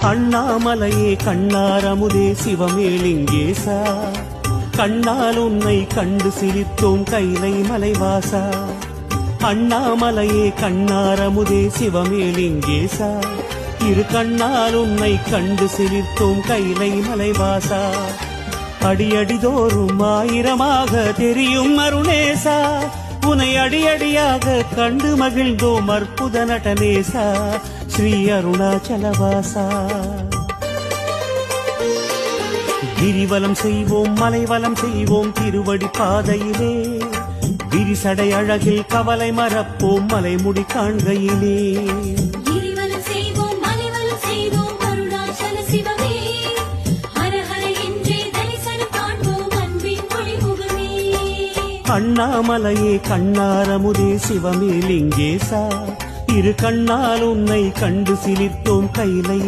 அண்ணாமலையே கண்ணாரமுதே சிவமேலிங்கேசா, கண்ணால் உன்னை கண்டு சிரித்தோம் கைலை மலைவாசா. அண்ணாமலையே கண்ணாரமுதே சிவமேலிங்கேசா, இரு கண்ணால் உன்னை கண்டு சிரித்தோம் கைலை மலைவாசா. அடியடிதோறும் ஆயிரமாக தெரியும் அருணேசா, உனை அடியடியாக கண்டு மகிழ்ந்தோம் அற்புத நடனேசா, ஸ்ரீ அருணாச்சலவாசா. கிரிவலம் செய்வோம் மலைவலம் செய்வோம் திருவடி பாதையிலே, விரிசடை அழகில் கவலை மறப்போம் மலைமுடி காண்கையிலே. அண்ணாமலையே கண்ணாரமுதே சிவமேலிங்கேசா, இரு கண்ணால் உன்னை கண்டு சிலிர்த்தோம் கைலை